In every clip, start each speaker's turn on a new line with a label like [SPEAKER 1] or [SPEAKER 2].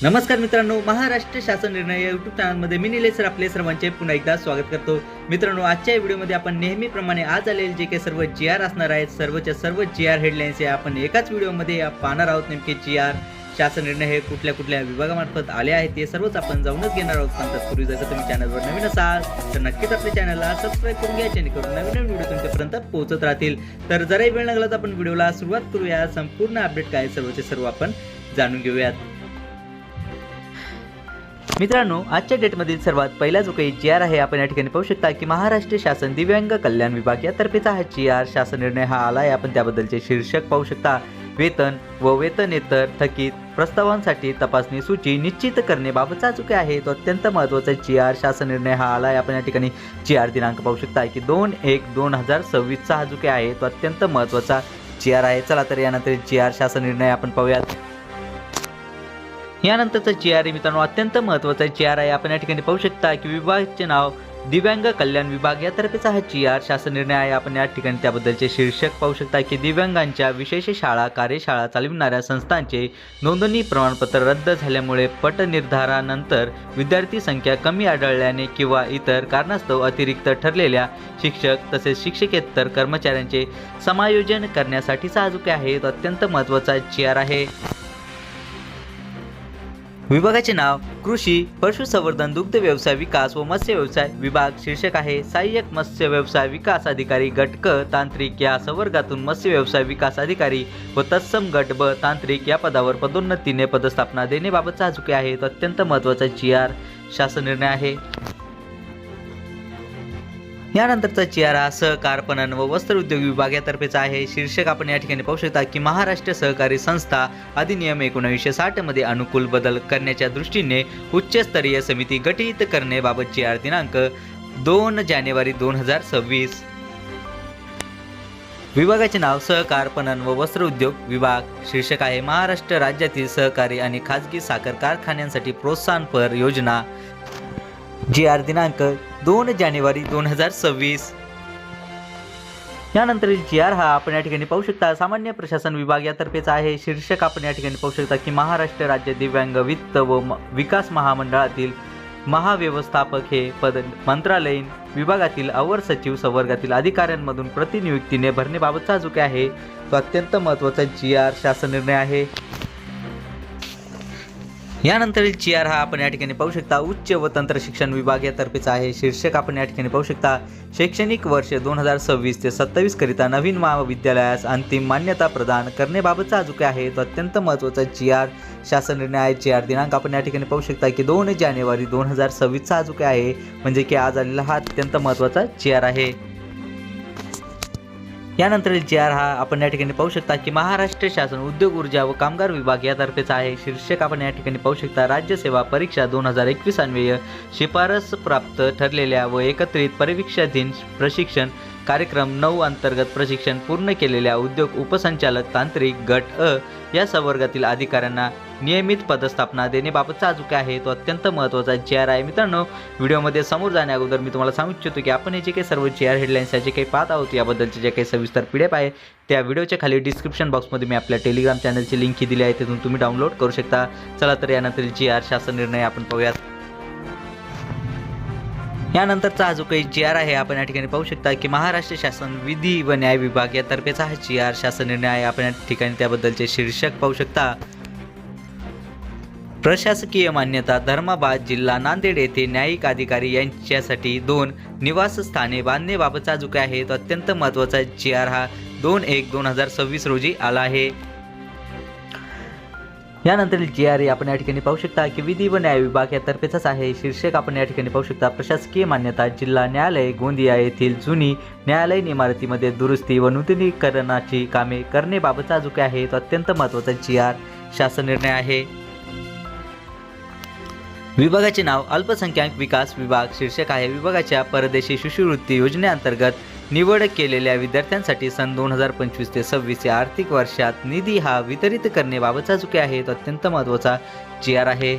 [SPEAKER 1] नमस्कार मित्रांनो, महाराष्ट्र शासन निर्णय या यूट्यूब चॅनलमध्ये मी निलेश सर आपले सर्वांचे पुन्हा एकदा स्वागत करतो। मित्रांनो, आजच्या व्हिडिओमध्ये आपण नेहमीप्रमाणे आज आलेले जे काही सर्व GR असणार आहेत, सर्वच्या सर्व GR हेडलाईन्स हे आपण एकाच व्हिडिओमध्ये पाहणार आहोत। नेमके GR शासन निर्णय हे कुठल्या कुठल्या विभागामार्फत आले आहेत ते सर्वच आपण जाऊनच घेणार आहोत। पण तत्पूर्वी जर तुम्ही चॅनलवर नवीन असाल तर नक्कीच आपल्या चॅनलला सबस्क्राइब करून घ्या, जेणेकरून नवीन व्हिडिओ तुमच्यापर्यंत पोहोचत राहतील। तर जराही वेळ लागला तर आपण व्हिडिओला सुरुवात करूया। संपूर्ण अपडेट काय सर्वचे सर्व आपण जाणून घेऊयात। मित्रांनो, आजच्या डेटमधील सर्वात पहिला जो काही GR आहे आपण या ठिकाणी पाहू शकता की महाराष्ट्र शासन दिव्यांग कल्याण विभाग यातर्फेचा हा GR शासन निर्णय हा आला आहे। आपण त्याबद्दलचे शीर्षक पाहू शकता। वेतन व वेतनेतर थकीत प्रस्तावांसाठी तपासणी सूची निश्चित करण्याबाबतचा जो काही आहे तो अत्यंत महत्त्वाचा GR शासन निर्णय हा आला आहे। आपण या ठिकाणी GR दिनांक पाहू शकता की 2/1/2026 हा जो काही आहे तो अत्यंत महत्त्वाचा GR आहे। चला तर यानंतर GR शासन निर्णय आपण पाहूयात। यानंतरचा GR मित्रांनो अत्यंत महत्त्वाचा GR आहे। आपण या ठिकाणी पाहू शकता की विभागाचे नाव दिव्यांग कल्याण विभाग यातर्फेचा हा GR शासन निर्णय आहे। आपण या ठिकाणी त्याबद्दलचे शीर्षक पाहू शकता की दिव्यांगांच्या विशेष शाळा कार्यशाळा चालविणाऱ्या संस्थांचे नोंदणी प्रमाणपत्र रद्द झाल्यामुळे पटनिर्धारानंतर विद्यार्थी संख्या कमी आढळल्याने किंवा इतर कारणास्तव अतिरिक्त ठरलेल्या शिक्षक तसेच शिक्षकेतर कर्मचाऱ्यांचे समायोजन करण्यासाठीचा हा जो काही आहे तो अत्यंत महत्त्वाचा GR आहे। विभागाचे नाव कृषी पशुसंवर्धन दुग्ध व्यवसाय विकास व मत्स्य व्यवसाय विभाग। शीर्षक आहे सहाय्यक मत्स्य व्यवसाय विकास अधिकारी गट क तांत्रिक या संवर्गातून मत्स्य व्यवसाय विकास अधिकारी व तत्सम गट ब तांत्रिक या पदावर पदोन्नतीने पदस्थापना देण्याबाबतचा जो काही आहे तो अत्यंत महत्त्वाचा GR शासन निर्णय आहे। यानंतरचा GR हा सहकार पणन व वस्त्र उद्योग विभाग यातर्फेचा आहे। शीर्षक आपण या ठिकाणी पाहू शकता की महाराष्ट्र सहकारी संस्था अधिनियम 1960 मध्ये अनुकूल बदल करण्याच्या दृष्टीने उच्चस्तरीय समिती गठीत करण्याबाबत GR दिनांक 2 जानेवारी 2026। विभागाचे नाव सहकार पणन व वस्त्र उद्योग विभाग। शीर्षक आहे महाराष्ट्र राज्यातील सहकारी आणि खाजगी साखर कारखान्यांसाठी प्रोत्साहनपर योजना। GR दिनांक 2 जानेवारी 2026। यानंतरील GR हा आपण या ठिकाणी पाहू शकता सामान्य प्रशासन विभाग यातर्फेचा आहे। शीर्षक आपण या ठिकाणी पाहू शकता की महाराष्ट्र राज्य दिव्यांग वित्त व विकास महामंडळातील महाव्यवस्थापक हे पद मंत्रालयीन विभागातील अवर सचिव संवर्गातील अधिकाऱ्यांमधून प्रतिनियुक्तीने भरण्याबाबतचा जो काही आहे तो अत्यंत महत्त्वाचा GR शासन निर्णय आहे। यानंतरील GR हा आपण या ठिकाणी पाहू शकता उच्च व तंत्र शिक्षण विभाग यातर्फेचा आहे। शीर्षक आपण या ठिकाणी पाहू शकता शैक्षणिक वर्ष 2026 ते 27 करिता नवीन महाविद्यालयास अंतिम मान्यता प्रदान करण्याबाबतचा जो काही आहे तो अत्यंत महत्त्वाचा GR शासन निर्णय आहे। GR दिनांक आपण या ठिकाणी पाहू शकता की 2 जानेवारी 2026 हा जो काही आहे म्हणजे की आज आलेला हा अत्यंत महत्त्वाचा GR आहे। यानंतरील GR हा आपण या ठिकाणी पाहू शकता की महाराष्ट्र शासन उद्योग ऊर्जा व कामगार विभाग यातर्फेचा आहे। शीर्षक आपण या ठिकाणी पाहू शकता राज्यसेवा परीक्षा 2021 अन्वये शिफारस प्राप्त ठरलेल्या व एकत्रित परीक्षाधीन प्रशिक्षण कार्यक्रम 9 अंतर्गत प्रशिक्षण पूर्ण केलेल्या उद्योग उपसंचालक तांत्रिक गट अ या संवर्गातील अधिकाऱ्यांना नियमित पदस्थापना देण्याबाबतचा जो काही आहे तो अत्यंत महत्त्वाचा GR आहे। मित्रांनो, व्हिडिओमध्ये समोर जाण्या अगोदर मी तुम्हाला सांगू इच्छितो की आपण हे जे काही सर्व GR हेडलाईन्स जे काही पाहत आहोत याबद्दलचे जे काही सविस्तर PDF आहे त्या व्हिडिओच्या खाली डिस्क्रिप्शन बॉक्समध्ये मी आपल्या टेलिग्राम चॅनलची लिंक दिली आहे, तिथून तुम्ही डाउनलोड करू शकता। चला तर यानंतर GR शासन निर्णय आपण पाहूयात। यानंतरचा जो काही GR आहे आपण या ठिकाणी पाहू शकता की महाराष्ट्र शासन विधी व न्याय विभाग यातर्फेचा हा GR शासन निर्णय आहे। आपण या ठिकाणी त्याबद्दलचे शीर्षक पाहू शकता प्रशासकीय मान्यता धर्माबाद जिल्हा नांदेड येथे न्यायिक अधिकारी यांच्यासाठी 2 निवासस्थाने बांधण्याबाबतचा जो काही आहे तो अत्यंत महत्त्वाचा GR हा 2/1/2026 रोजी आला आहे। यानंतरील GR आपण या ठिकाणी पाहू शकता की विधी व न्याय विभाग यातर्फेचाच आहे। शीर्षक आपण या ठिकाणी पाहू शकता प्रशासकीय मान्यता जिल्हा न्यायालय गोंदिया येथील जुनी न्यायालयीन इमारतीमध्ये दुरुस्ती व नूतनीकरणाची कामे करण्याबाबतचा जो काही आहे तो अत्यंत महत्त्वाचा GR शासन निर्णय आहे। विभागाचे नाव अल्पसंख्याक विकास विभाग। शीर्षक आहे विभागाच्या परदेशी शिष्यवृत्ती योजनेअंतर्गत निवड केलेल्या विद्यार्थ्यांसाठी सन 2025 ते 26 या आर्थिक वर्षात निधी हा वितरित करण्याबाबतचा जो काही आहे तो अत्यंत महत्त्वाचा GR आहे।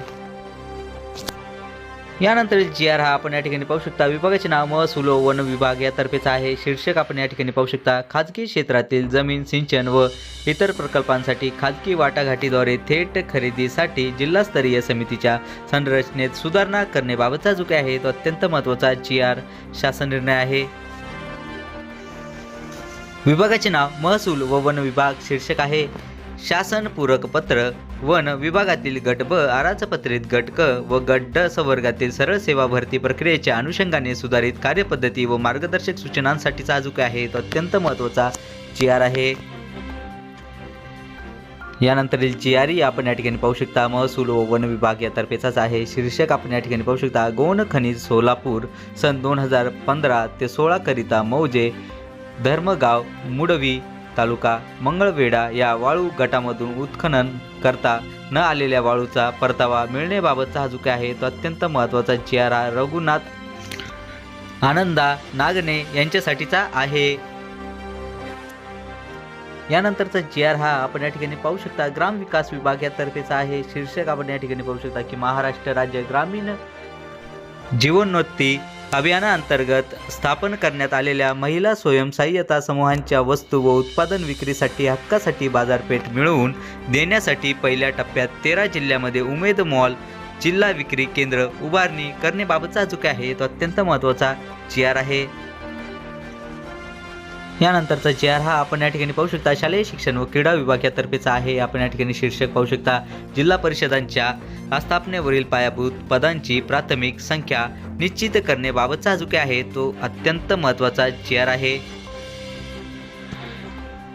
[SPEAKER 1] यानंतरील जी आर हा आपण या ठिकाणी पाहू शकता. विभागाचे नाव महसूल व वन विभाग यातर्फेच आहे. शीर्षक आपण या ठिकाणी पाहू शकता. खाजगी क्षेत्रातील जमीन सिंचन व इतर प्रकल्पांसाठी खाजगी वाटाघाटीद्वारे थेट खरेदीसाठी जिल्हास्तरीय समितीच्या संरचनेत सुधारणा करण्याबाबतचा जो काही आहे तो अत्यंत महत्त्वाचा जी आर शासन निर्णय आहे. विभागाचे नाव महसूल व वन विभाग. शीर्षक आहे शासन पूरक पत्र. वन विभागातील गट ब अराजपत्रित गट क व गट ड संवर्गातील सरळ सेवा भरती प्रक्रियेच्या अनुषंगाने सुधारित कार्यपद्धती व मार्गदर्शक सूचनांसाठीचा जो आहे तो अत्यंत महत्त्वाचा जी आर आहे. यानंतरील जी आर आपण या ठिकाणी पाहू शकता. महसूल व वन विभाग यातर्फेचाच आहे. शीर्षक आपण या ठिकाणी पाहू शकता. गौण खनिज सोलापूर सन 2015 ते 16 करिता मौजे धर्मगाव मुडवी तालुका मंगळवेढा या वाळू गटामधून उत्खनन करता न आलेल्या वाळूचा परतावा मिळण्याबाबतचा हा जो काय आहे तो अत्यंत महत्त्वाचा जी आर रघुनाथ आनंदा नागणे यांच्यासाठीचा आहे. यानंतरचा जी आर हा आपण या ठिकाणी पाहू शकता. ग्रामविकास विभाग यातर्फेचा आहे. शीर्षक आपण या ठिकाणी पाहू शकता की महाराष्ट्र राज्य ग्रामीण जीवनोन्नती अभियानाअंतर्गत स्थापन करण्यात आलेल्या महिला स्वयंसहाय्यता समूहांच्या वस्तू व उत्पादन विक्रीसाठी हक्कासाठी बाजारपेठ मिळवून देण्यासाठी पहिल्या टप्प्यात 13 जिल्ह्यामध्ये उमेद मॉल जिल्हा विक्री केंद्र उभारणी करण्याबाबतचा जो काय आहे तो अत्यंत महत्त्वाचा जी आर आहे. यानंतरचा जी आर हा आपण या ठिकाणी पाहू शकता. शालेय शिक्षण व क्रीडा विभाग यातर्फेचा आहे. आपण या ठिकाणी शीर्षक पाहू शकता. जिल्हा परिषदांच्या आस्थापनेवरील पायाभूत पदांची प्राथमिक संख्या निश्चित करण्याबाबतचा जो काय आहे तो अत्यंत महत्त्वाचा जी आर आहे.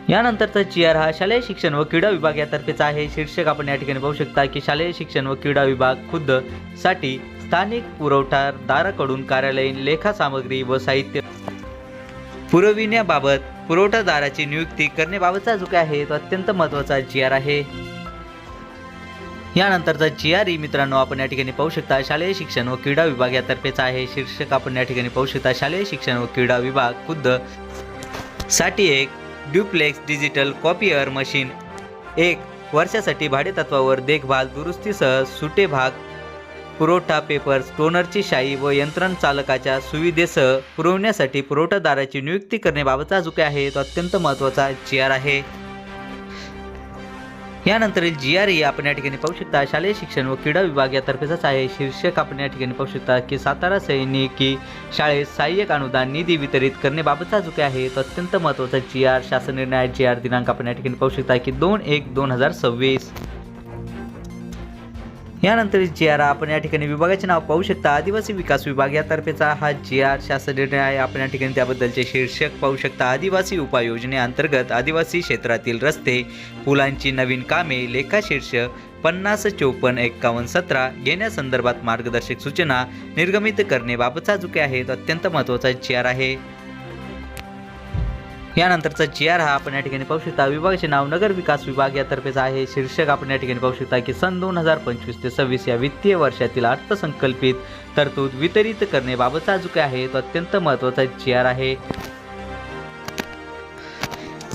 [SPEAKER 1] यानंतरचा जी आर हा शालेय शिक्षण व क्रीडा विभाग यातर्फेचा आहे. शीर्षक आपण या ठिकाणी पाहू शकता की शालेय शिक्षण व क्रीडा विभाग खुद्द साठी स्थानिक पुरवठादाराकडून कार्यालयीन लेखा सामग्री व साहित्य पुरविण्याबाबत पुरवठादाराची नियुक्ती करण्याबाबतचा जो काय आहे तो अत्यंत महत्त्वाचा जी आर आहे. यानंतरचा जी आर मित्रांनो आपण या ठिकाणी पाहू शकता. शालेय शिक्षण व क्रीडा विभाग यातर्फेचा आहे. शीर्षक आपण या ठिकाणी पाहू शकता. शालेय शिक्षण व क्रीडा विभाग खुद्द साठी एक ड्युप्लेक्स डिजिटल कॉपियर मशीन 1 वर्षासाठी भाडेतत्वावर देखभाल दुरुस्तीसह सुटे भाग पुरवठा पेपर टोनरची शाई व यंत्रण चालकाच्या सुविधेसह पुरवण्यासाठी पुरवठादाराची नियुक्ती करण्याबाबतचा जो काय आहे तो अत्यंत महत्त्वाचा जी आर आहे. यानंतरील जी आर आपण या ठिकाणी पाहू शकता. शालेय शिक्षण व क्रीडा विभाग यातर्फेचाच आहे. शीर्षक आपण या ठिकाणी पाहू शकता की सातारा सैनिकी शाळेत सहाय्यक अनुदान निधी वितरित करण्याबाबतचा जो काय आहे तो अत्यंत महत्त्वाचा जी आर शासन निर्णय जी आर दिनांक आपण या ठिकाणी पाहू शकता की 2/1/2026. यानंतर जी आर आपण या ठिकाणी विभागाचे नाव पाहू शकता. आदिवासी विकास विभाग यातर्फेचा हा जी आर शासन निर्णय आहे. आपण या ठिकाणी त्याबद्दलचे शीर्षक पाहू शकता. आदिवासी उपाययोजनेअंतर्गत आदिवासी क्षेत्रातील रस्ते पुलांची नवीन कामे लेखाशीर्ष 50545117 घेण्यासंदर्भात मार्गदर्शक सूचना निर्गमित करण्याबाबतचा जो काय आहे तो अत्यंत महत्त्वाचा जी आर आहे. यानंतरचा जी आर हा आपण या ठिकाणी पाहू शकता. विभागाचे नाव नगर विकास विभाग यातर्फेचा आहे. शीर्षक आपण या ठिकाणी पाहू शकता की सन 2025 ते 26 या वित्तीय वर्षातील अर्थसंकल्पित तरतूद वितरित करण्याबाबतचा जो काय आहे तो अत्यंत महत्त्वाचा जी आर आहे.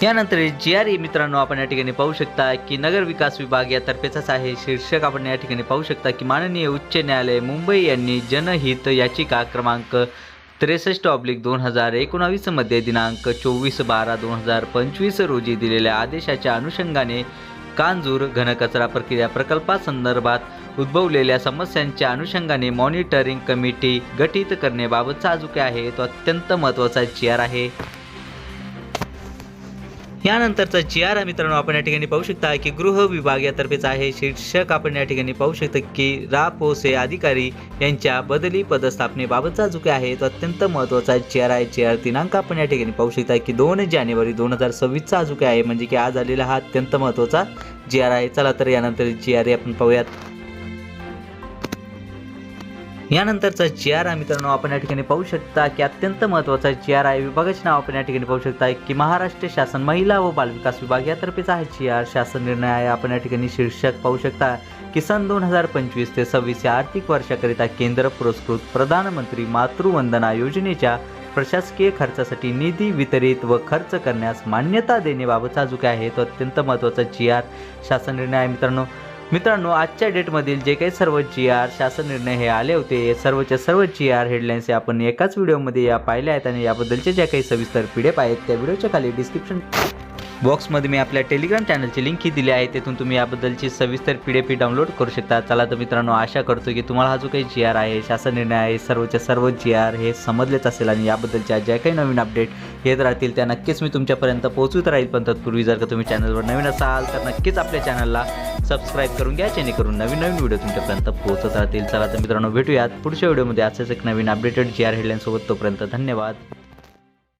[SPEAKER 1] यानंतर जी आर मित्रांनो आपण या ठिकाणी पाहू शकता की नगर विकास विभाग यातर्फेचाच आहे. शीर्षक आपण या ठिकाणी पाहू शकता की माननीय उच्च न्यायालय मुंबई यांनी जनहित याचिका क्रमांक 63/2019 मध्ये दिनांक 24/12/2025 रोजी दिलेल्या आदेशाच्या अनुषंगाने कांजूर घनकचरा प्रक्रिया प्रकल्पासंदर्भात उद्भवलेल्या समस्यांच्या अनुषंगाने मॉनिटरिंग कमिटी गठीत करण्याबाबतचा जो काय आहे तो अत्यंत महत्त्वाचा जी आर आहे. यानंतरचा जी आर मित्रांनो आपण या ठिकाणी पाहू शकता की गृह विभाग यातर्फेचा आहे. शीर्षक आपण या ठिकाणी पाहू शकता की रापोसे अधिकारी यांच्या बदली पदस्थापनेबाबतचा जो काय आहे तो अत्यंत महत्त्वाचा जी आर आहे. जी आर दिनांक आपण या ठिकाणी पाहू शकता की 2 जानेवारी 2026 जो काय आहे म्हणजे की आज आलेला हा अत्यंत महत्त्वाचा जी आर आहे. चला तर यानंतर जी आर आपण पाहूयात. यानंतरचा जी आर मित्रांनो आपण या ठिकाणी पाहू शकता की अत्यंत महत्त्वाचा जी आर आहे. विभागाचे नाव आपण या ठिकाणी पाहू शकता की महाराष्ट्र शासन महिला व बालविकास विभाग यातर्फेचा आहे जी आर शासन निर्णय आहे. आपण या ठिकाणी शीर्षक पाहू शकता की सन 2025 ते 26 या आर्थिक वर्षाकरिता केंद्र पुरस्कृत प्रधानमंत्री मातृवंदना योजनेच्या प्रशासकीय खर्चासाठी निधी वितरित व खर्च करण्यास मान्यता देण्याबाबतचा जो काय आहे तो अत्यंत महत्त्वाचा जी आर शासन निर्णय आहे. मित्रांनो मित्रांनो, आजच्या डेटमधील जे काही सर्व GR शासन निर्णय हे आले होते, हे सर्वच्या सर्व GR हेडलाईन्स आपण एकाच व्हिडिओमध्ये पाहिल्या आहेत आणि याबद्दलचे ज्या काही सविस्तर PDF आहेत त्या व्हिडिओच्या खाली डिस्क्रिप्शन बॉक्समध्ये मी आपल्या टेलिग्राम चॅनलची लिंक ही दिली आहे, तेथून तुम्ही याबद्दलची सविस्तर PDF डाउनलोड करू शकता. चला तर मित्रांनो, आशा करतो की तुम्हाला हा जो काही GR आहे, शासन निर्णय आहे, सर्वच्या सर्व GR हे समजलेच असेल आणि याबद्दलच्या ज्या काही नवीन अपडेट येत राहतील त्या नक्कीच मी तुमच्यापर्यंत पोहोचवत राहील. पण तत्पूर्वी जर का तुम्ही चॅनलवर नवीन असाल तर नक्कीच आपल्या चॅनलला सबस्क्राईब करून घ्या, जेणेकरून नवीन नवीन व्हिडिओ तुमच्यापर्यंत पोहोचत राहतील. चला तर मित्रांनो, भेटूयात पुढच्या व्हिडिओमध्ये असेच एक नवीन अपडेटेड GR हेडलाईन सोबत. तोपर्यंत धन्यवाद.